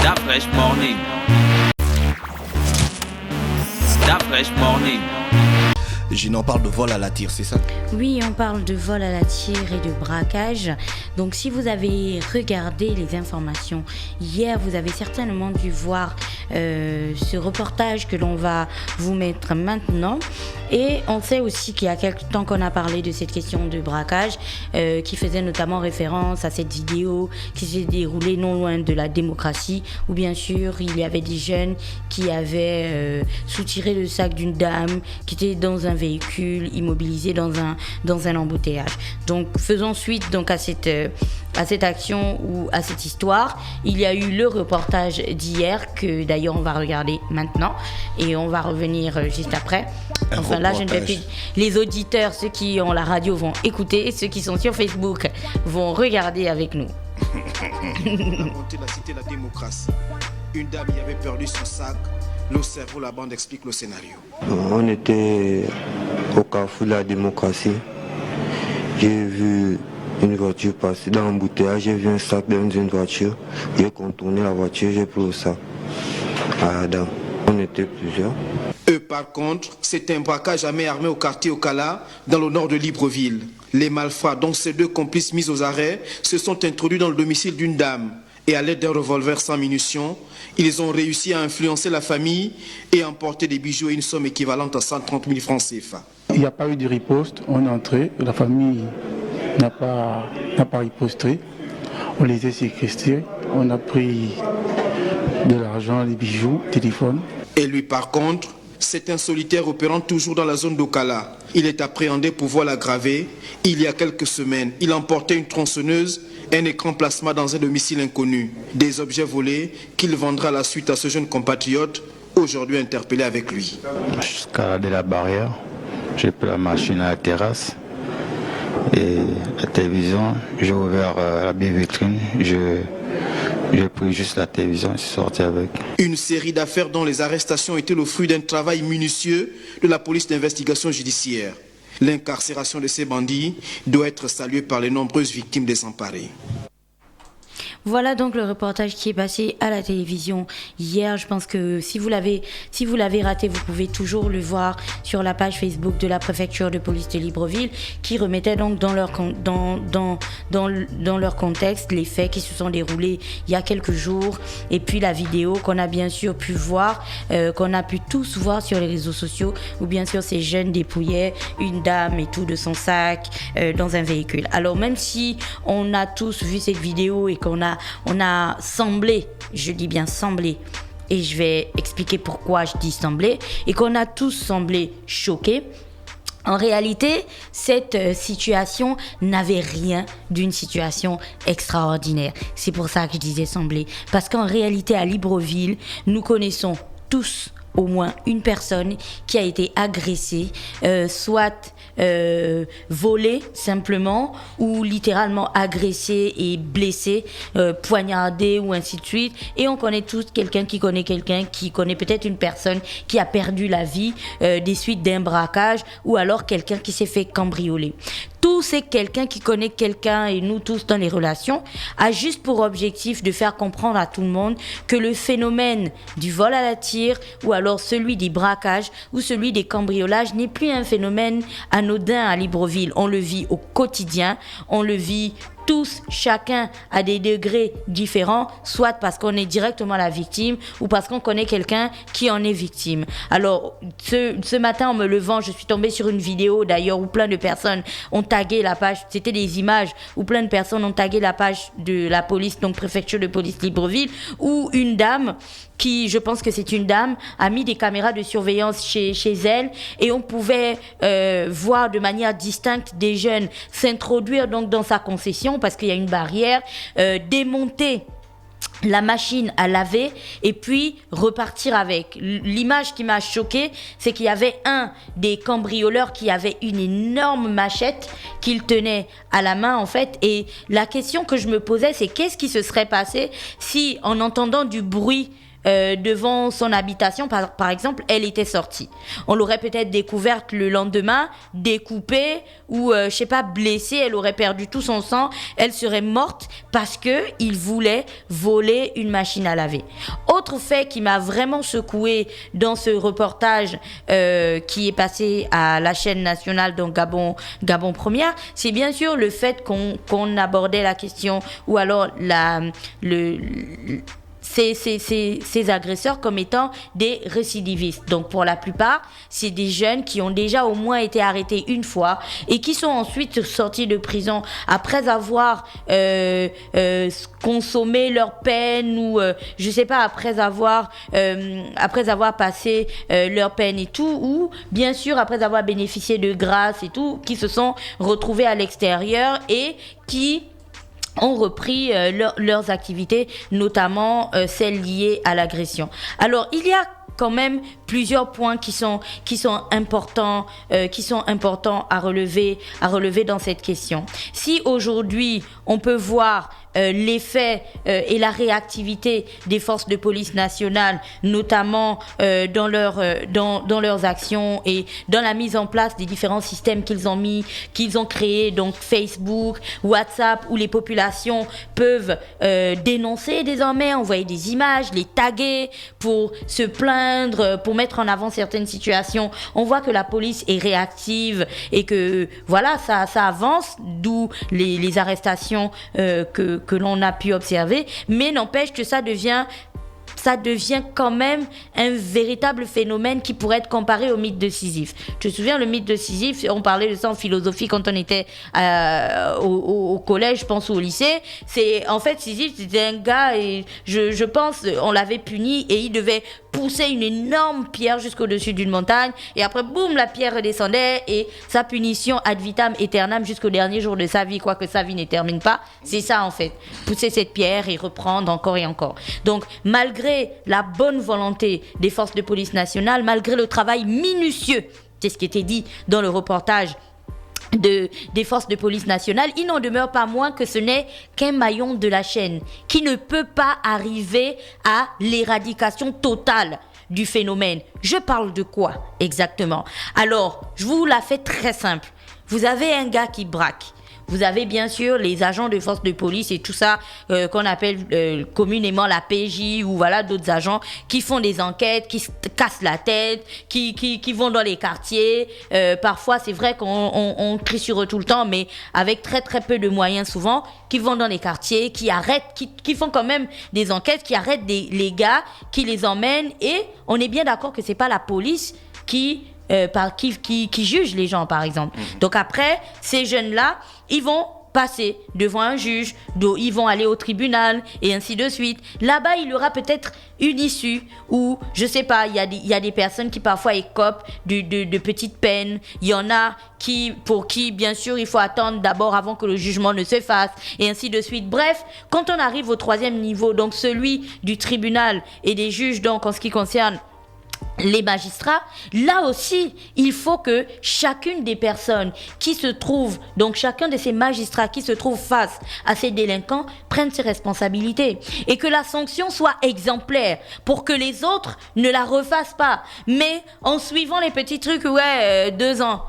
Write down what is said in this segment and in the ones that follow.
That fresh morning. That fresh morning. On parle de vol à la tire, c'est ça? Oui, on parle de vol à la tire et de braquage. Donc si vous avez regardé les informations hier, vous avez certainement dû voir ce reportage que l'on va vous mettre maintenant. Et on sait aussi qu'il y a quelque temps qu'on a parlé de cette question de braquage qui faisait notamment référence à cette vidéo qui s'est déroulée non loin de la démocratie où bien sûr il y avait des jeunes qui avaient soutiré le sac d'une dame qui était dans un véhicule immobilisé dans un embouteillage. Donc faisons suite donc à cette action ou à cette histoire. Il y a eu le reportage d'hier que d'ailleurs on va regarder maintenant et on va revenir juste après. Enfin là je ne vais plus. Les auditeurs, ceux qui ont la radio vont écouter et ceux qui sont sur Facebook vont regarder avec nous. La montée de la cité de la démocratie. Une dame y avait perdu son sac. Le cerveau, la bande explique le scénario. On était au carrefour de la démocratie. J'ai vu une voiture passer dans l'embouteillage. J'ai vu un sac dans une voiture. J'ai contourné la voiture, j'ai pris le sac. Adam, on était plusieurs. Eux, par contre, c'est un braquage à main armée au quartier Okala, dans le nord de Libreville. Les malfrats, dont ces deux complices mis aux arrêts, se sont introduits dans le domicile d'une dame. Et à l'aide d'un revolver sans munition, ils ont réussi à influencer la famille et à emporter des bijoux et une somme équivalente à 130 000 francs CFA. Il n'y a pas eu de riposte, on est entré, la famille n'a pas riposté, on les a séquestrés, on a pris de l'argent, des bijoux, téléphone. Et lui par contre, c'est un solitaire opérant toujours dans la zone d'Okala. Il est appréhendé pour vol aggravé. Il y a quelques semaines, il emportait une tronçonneuse, un écran plasma dans un domicile inconnu. Des objets volés qu'il vendra à la suite à ce jeune compatriote, aujourd'hui interpellé avec lui. Jusqu'à la barrière, j'ai pris la machine à la terrasse et la télévision. J'ai ouvert la vitrine, j'ai pris juste la télévision et je suis sorti avec. Une série d'affaires dont les arrestations étaient le fruit d'un travail minutieux de la police d'investigation judiciaire. L'incarcération de ces bandits doit être saluée par les nombreuses victimes désemparées. Voilà donc le reportage qui est passé à la télévision hier. Je pense que si vous l'avez raté, vous pouvez toujours le voir sur la page Facebook de la préfecture de police de Libreville qui remettait donc dans leur contexte les faits qui se sont déroulés il y a quelques jours et puis la vidéo qu'on a bien sûr pu voir, qu'on a pu tous voir sur les réseaux sociaux où bien sûr ces jeunes dépouillaient une dame et tout de son sac dans un véhicule. Alors même si on a tous vu cette vidéo et qu'on a semblé, je dis bien semblé, et je vais expliquer pourquoi je dis semblé, et qu'on a tous semblé choqués, en réalité, cette situation n'avait rien d'une situation extraordinaire. C'est pour ça que je disais semblé. Parce qu'en réalité, à Libreville, nous connaissons tous au moins une personne qui a été agressée, soit volée simplement, ou littéralement agressée et blessée, poignardée ou ainsi de suite. Et on connaît tous quelqu'un qui connaît peut-être une personne qui a perdu la vie des suites d'un braquage, ou alors quelqu'un qui s'est fait cambrioler. Tout c'est quelqu'un qui connaît quelqu'un, et nous tous dans les relations, a juste pour objectif de faire comprendre à tout le monde que le phénomène du vol à la tire, ou alors celui des braquages, ou celui des cambriolages n'est plus un phénomène anodin à Libreville. On le vit au quotidien, on le vit tous, chacun à des degrés différents, soit parce qu'on est directement la victime ou parce qu'on connaît quelqu'un qui en est victime. Alors, ce matin, en me levant, je suis tombée sur une vidéo d'ailleurs où plein de personnes ont tagué la page, c'était des images où plein de personnes ont tagué la page de la police, donc préfecture de police Libreville, où une dame qui, je pense que c'est une dame, a mis des caméras de surveillance chez elle et on pouvait voir de manière distincte des jeunes s'introduire donc dans sa concession parce qu'il y a une barrière, démonter la machine à laver et puis repartir avec. L'image qui m'a choquée, c'est qu'il y avait un des cambrioleurs qui avait une énorme machette qu'il tenait à la main en fait, et la question que je me posais, c'est qu'est-ce qui se serait passé si en entendant du bruit devant son habitation, par exemple, elle était sortie. On l'aurait peut-être découverte le lendemain, découpée ou, je sais pas, blessée. Elle aurait perdu tout son sang. Elle serait morte parce qu'il voulait voler une machine à laver. Autre fait qui m'a vraiment secoué dans ce reportage qui est passé à la chaîne nationale, donc Gabon Première, c'est bien sûr le fait qu'on abordait la question, ou alors ces agresseurs comme étant des récidivistes. Donc pour la plupart, c'est des jeunes qui ont déjà au moins été arrêtés une fois et qui sont ensuite sortis de prison après avoir consommé leur peine ou je sais pas, après avoir passé leur peine et tout, ou bien sûr après avoir bénéficié de grâce et tout, qui se sont retrouvés à l'extérieur et qui ont repris leurs activités, notamment celles liées à l'agression. Alors, il y a quand même plusieurs points qui sont importants à relever dans cette question. Si aujourd'hui on peut voir l'effet et la réactivité des forces de police nationales, notamment dans leurs actions et dans la mise en place des différents systèmes qu'ils ont créés, donc Facebook, WhatsApp, où les populations peuvent dénoncer désormais, envoyer des images, les taguer pour se plaindre, pour mettre en avant certaines situations. On voit que la police est réactive et que voilà, ça avance, d'où les arrestations que l'on a pu observer, mais n'empêche que ça devient quand même un véritable phénomène qui pourrait être comparé au mythe de Sisyphe. Je me souviens, le mythe de Sisyphe, on parlait de ça en philosophie quand on était au collège, je pense, ou au lycée. En fait, Sisyphe, c'était un gars, et je pense, on l'avait puni et il devait pousser une énorme pierre jusqu'au-dessus d'une montagne, et après, boum, la pierre redescendait, et sa punition ad vitam aeternam jusqu'au dernier jour de sa vie, quoique sa vie ne termine pas. C'est ça, en fait. Pousser cette pierre et reprendre encore et encore. Donc, malgré la bonne volonté des forces de police nationales, malgré le travail minutieux, c'est ce qui était dit dans le reportage des forces de police nationales, il n'en demeure pas moins que ce n'est qu'un maillon de la chaîne qui ne peut pas arriver à l'éradication totale du phénomène. Je parle de quoi exactement? Alors, je vous la fais très simple. Vous avez un gars qui braque. Vous avez bien sûr les agents de force de police et tout ça qu'on appelle communément la PJ, ou voilà, d'autres agents qui font des enquêtes, qui se cassent la tête, qui vont dans les quartiers. Parfois, c'est vrai qu'on crie sur eux tout le temps, mais avec très très peu de moyens souvent, qui vont dans les quartiers, qui arrêtent, qui font quand même des enquêtes, qui arrêtent les gars, qui les emmènent. Et on est bien d'accord que c'est pas la police qui juge les gens, par exemple. Donc après, ces jeunes-là, ils vont passer devant un juge, ils vont aller au tribunal et ainsi de suite. Là-bas, il y aura peut-être une issue où, je sais pas, il y a des personnes qui parfois écopent de petites peines. Il y en a pour qui, bien sûr, il faut attendre d'abord avant que le jugement ne se fasse et ainsi de suite. Bref, quand on arrive au troisième niveau, donc celui du tribunal et des juges, donc en ce qui concerne les magistrats, là aussi, il faut que chacune des personnes qui se trouvent, donc chacun de ces magistrats qui se trouvent face à ces délinquants, prenne ses responsabilités et que la sanction soit exemplaire pour que les autres ne la refassent pas. Mais en suivant les petits trucs, 2 ans,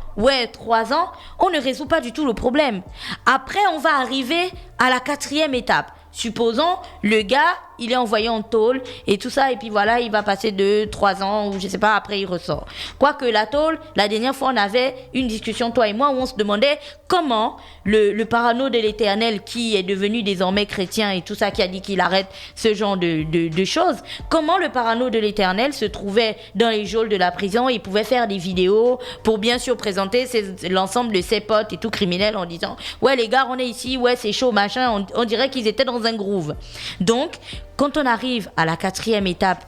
3 ans, on ne résout pas du tout le problème. Après, on va arriver à la 4e étape. Supposons, le gars, il est envoyé en tôle et tout ça, et puis voilà, il va passer 2-3 ans, ou je sais pas, après il ressort. Quoique la tôle, la dernière fois, on avait une discussion, toi et moi, où on se demandait comment le parano de l'Éternel, qui est devenu désormais chrétien et tout ça, qui a dit qu'il arrête ce genre de choses, comment le parano de l'Éternel se trouvait dans les geôles de la prison, il pouvait faire des vidéos pour bien sûr présenter l'ensemble de ses potes et tout criminels en disant « Ouais les gars, on est ici, ouais c'est chaud, machin », on dirait qu'ils étaient dans un groove. Donc, quand on arrive à la 4e étape,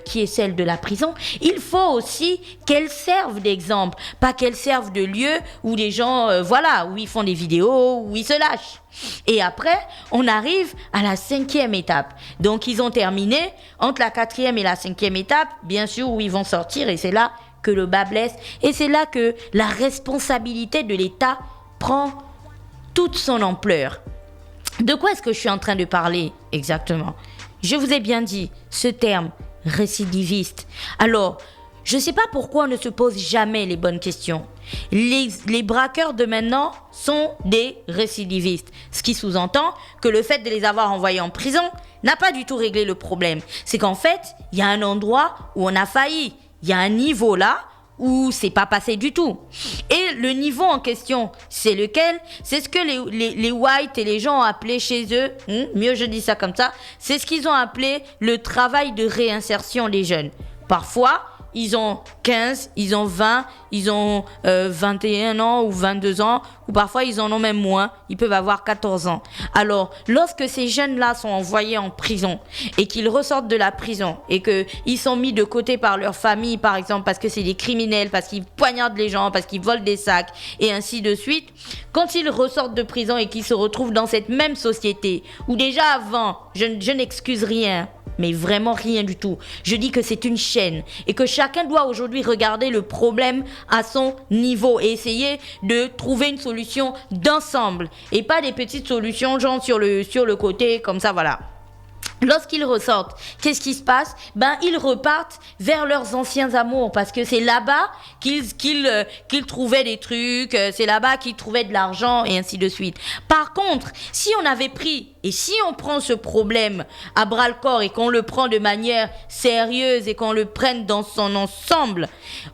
qui est celle de la prison, il faut aussi qu'elle serve d'exemple, pas qu'elle serve de lieu où les gens, où ils font des vidéos, où ils se lâchent. Et après, on arrive à la 5e étape. Donc, ils ont terminé entre la 4e et la 5e étape, bien sûr, où ils vont sortir, et c'est là que le bas blesse, et c'est là que la responsabilité de l'État prend toute son ampleur. De quoi est-ce que je suis en train de parler exactement? Je vous ai bien dit ce terme récidivistes. Alors, je ne sais pas pourquoi on ne se pose jamais les bonnes questions. Les braqueurs de maintenant sont des récidivistes. Ce qui sous-entend que le fait de les avoir envoyés en prison n'a pas du tout réglé le problème. C'est qu'en fait, il y a un endroit où on a failli. Il y a un niveau là où c'est pas passé du tout. Et le niveau en question, c'est lequel? C'est ce que les whites et les gens ont appelé chez eux, mieux je dis ça comme ça, c'est ce qu'ils ont appelé le travail de réinsertion des jeunes. Parfois, ils ont 15, ils ont 20, ils ont 21 ans ou 22 ans, ou parfois ils en ont même moins, ils peuvent avoir 14 ans. Alors, lorsque ces jeunes-là sont envoyés en prison et qu'ils ressortent de la prison et qu'ils sont mis de côté par leur famille, par exemple, parce que c'est des criminels, parce qu'ils poignardent les gens, parce qu'ils volent des sacs, et ainsi de suite, quand ils ressortent de prison et qu'ils se retrouvent dans cette même société, où déjà avant, je n'excuse rien, mais vraiment rien du tout. Je dis que c'est une chaîne et que chacun doit aujourd'hui regarder le problème à son niveau et essayer de trouver une solution d'ensemble et pas des petites solutions genre sur le côté comme ça, voilà. Lorsqu'ils ressortent, qu'est-ce qui se passe? Ils repartent vers leurs anciens amours parce que c'est là-bas qu'ils trouvaient des trucs, c'est là-bas qu'ils trouvaient de l'argent et ainsi de suite. Par contre, si on avait pris et si on prend ce problème à bras-le-corps et qu'on le prend de manière sérieuse et qu'on le prenne dans son ensemble,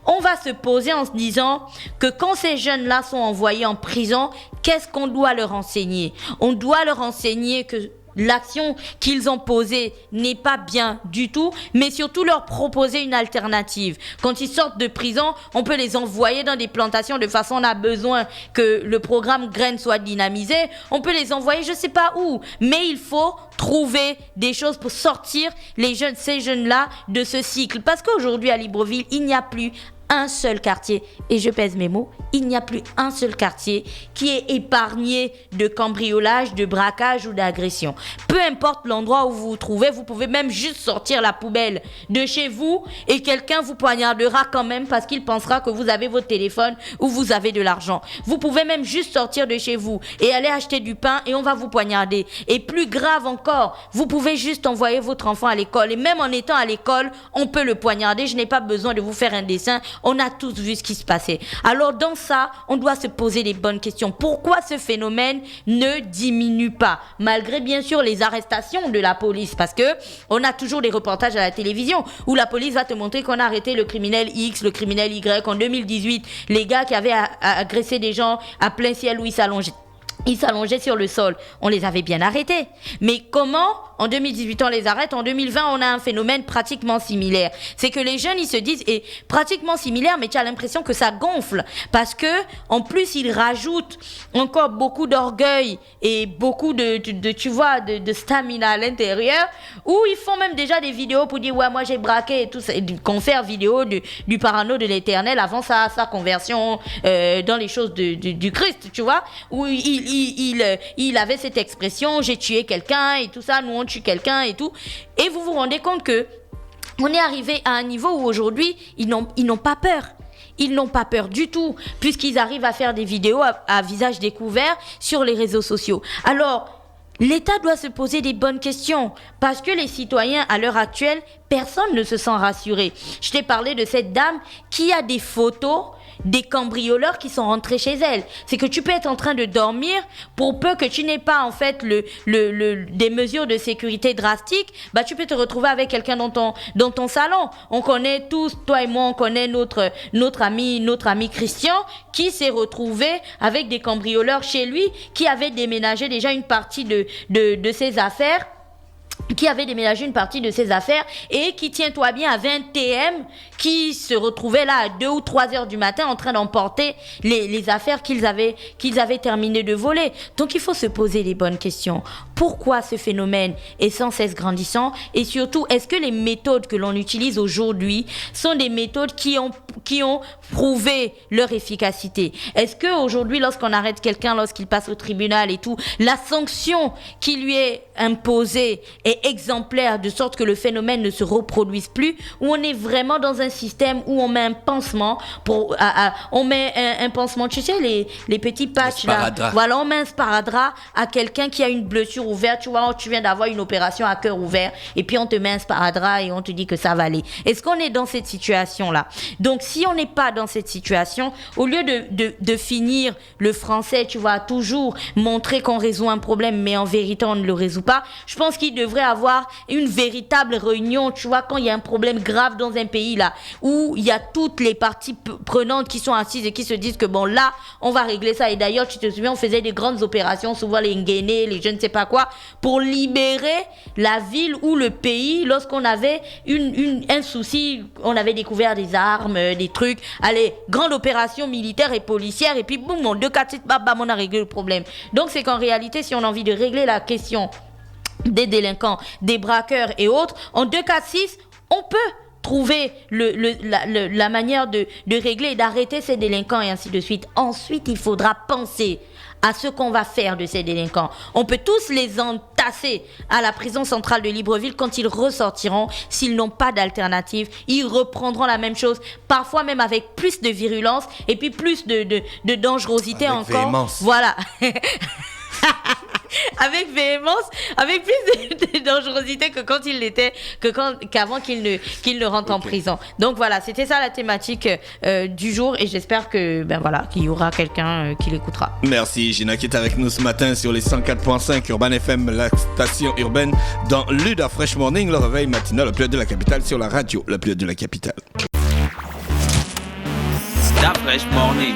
on va se poser en se disant que quand ces jeunes-là sont envoyés en prison, qu'est-ce qu'on doit leur enseigner? On doit leur enseigner que l'action qu'ils ont posée n'est pas bien du tout, mais surtout leur proposer une alternative. Quand ils sortent de prison, on peut les envoyer dans des plantations de façon on a besoin que le programme Graines soit dynamisé. On peut les envoyer je sais pas où, mais il faut trouver des choses pour sortir ces jeunes-là de ce cycle. Parce qu'aujourd'hui à Libreville, il n'y a plus un seul quartier, et je pèse mes mots, il n'y a plus un seul quartier qui est épargné de cambriolage, de braquage ou d'agression. Peu importe l'endroit où vous vous trouvez, vous pouvez même juste sortir la poubelle de chez vous et quelqu'un vous poignardera quand même parce qu'il pensera que vous avez votre téléphone ou vous avez de l'argent. Vous pouvez même juste sortir de chez vous et aller acheter du pain et on va vous poignarder. Et plus grave encore, vous pouvez juste envoyer votre enfant à l'école et même en étant à l'école, on peut le poignarder. Je n'ai pas besoin de vous faire un dessin. On a tous vu ce qui se passait. Alors dans ça, on doit se poser les bonnes questions. Pourquoi ce phénomène ne diminue pas? Malgré bien sûr les arrestations de la police. Parce que on a toujours des reportages à la télévision où la police va te montrer qu'on a arrêté le criminel X, le criminel Y. En 2018, les gars qui avaient agressé des gens à plein ciel où ils s'allongeaient sur le sol. On les avait bien arrêtés. Mais comment, en 2018, on les arrête? En 2020, on a un phénomène pratiquement similaire. C'est que les jeunes, ils se disent, et pratiquement similaire, mais tu as l'impression que ça gonfle. Parce que, en plus, ils rajoutent encore beaucoup d'orgueil et beaucoup de stamina à l'intérieur, où ils font même déjà des vidéos pour dire, ouais, moi j'ai braqué et tout ça. Qu'on fait vidéo du parano de l'Éternel avant sa conversion dans les choses du Christ, tu vois, où il avait cette expression, j'ai tué quelqu'un et tout ça, nous on tue quelqu'un et tout. Et vous vous rendez compte que on est arrivé à un niveau où aujourd'hui, ils n'ont pas peur. Ils n'ont pas peur du tout, puisqu'ils arrivent à faire des vidéos à visage découvert sur les réseaux sociaux. Alors, l'État doit se poser des bonnes questions, parce que les citoyens, à l'heure actuelle, personne ne se sent rassuré. Je t'ai parlé de cette dame qui a des photos des cambrioleurs qui sont rentrés chez elle. C'est que tu peux être en train de dormir, pour peu que tu n'aies pas en fait des mesures de sécurité drastiques, tu peux te retrouver avec quelqu'un dans ton salon. On connaît tous, toi et moi, on connaît notre ami Christian qui s'est retrouvé avec des cambrioleurs chez lui, qui avait déménagé déjà une partie de ses affaires. Et qui, tiens-toi bien, avait un TM qui se retrouvait là à 2 ou 3 heures du matin en train d'emporter les affaires qu'ils avaient terminé de voler. Donc il faut se poser les bonnes questions. Pourquoi ce phénomène est sans cesse grandissant? Et surtout, est-ce que les méthodes que l'on utilise aujourd'hui sont des méthodes qui ont prouvé leur efficacité? Est-ce qu'aujourd'hui, lorsqu'on arrête quelqu'un, lorsqu'il passe au tribunal et tout, la sanction qui lui est imposée est exemplaire de sorte que le phénomène ne se reproduise plus, ou on est vraiment dans un système où on met un pansement tu sais, les petits patchs là, voilà, on met un sparadrap à quelqu'un qui a une blessure ouvert, tu vois, tu viens d'avoir une opération à cœur ouvert et puis on te met un sparadrap et on te dit que ça va aller. Est-ce qu'on est dans cette situation-là? Donc, si on n'est pas dans cette situation, au lieu de finir le français, tu vois, toujours montrer qu'on résout un problème, mais en vérité, on ne le résout pas, je pense qu'il devrait avoir une véritable réunion, tu vois, quand il y a un problème grave dans un pays, là, où il y a toutes les parties prenantes qui sont assises et qui se disent que bon, là, on va régler ça. Et d'ailleurs, tu te souviens, on faisait des grandes opérations, souvent les Nguéné, les je ne sais pas quoi, pour libérer la ville ou le pays lorsqu'on avait un souci, on avait découvert des armes, des trucs, allez, grande opération militaire et policière, et puis boum, en 2, 4, 6, bam, on a réglé le problème. Donc c'est qu'en réalité, si on a envie de régler la question des délinquants, des braqueurs et autres, en 2, 4, 6, on peut trouver la manière de régler et d'arrêter ces délinquants et ainsi de suite. Ensuite, il faudra penser à ce qu'on va faire de ces délinquants. On peut tous les entasser à la prison centrale de Libreville. Quand ils ressortiront, s'ils n'ont pas d'alternative, ils reprendront la même chose, parfois même avec plus de virulence et puis plus de dangerosité avec encore. Véhémence. Voilà. Avec véhémence, avec plus de dangerosité que quand il l'était, qu'avant qu'il ne rentre en prison. Donc voilà, c'était ça la thématique du jour et j'espère que qu'il y aura quelqu'un qui l'écoutera. Merci Gina qui est avec nous ce matin sur les 104.5 Urban FM, la station urbaine dans Luda Fresh Morning, le réveil matinal le plus haut de la capitale sur la radio, le plus haut de la capitale. Stop Fresh Morning.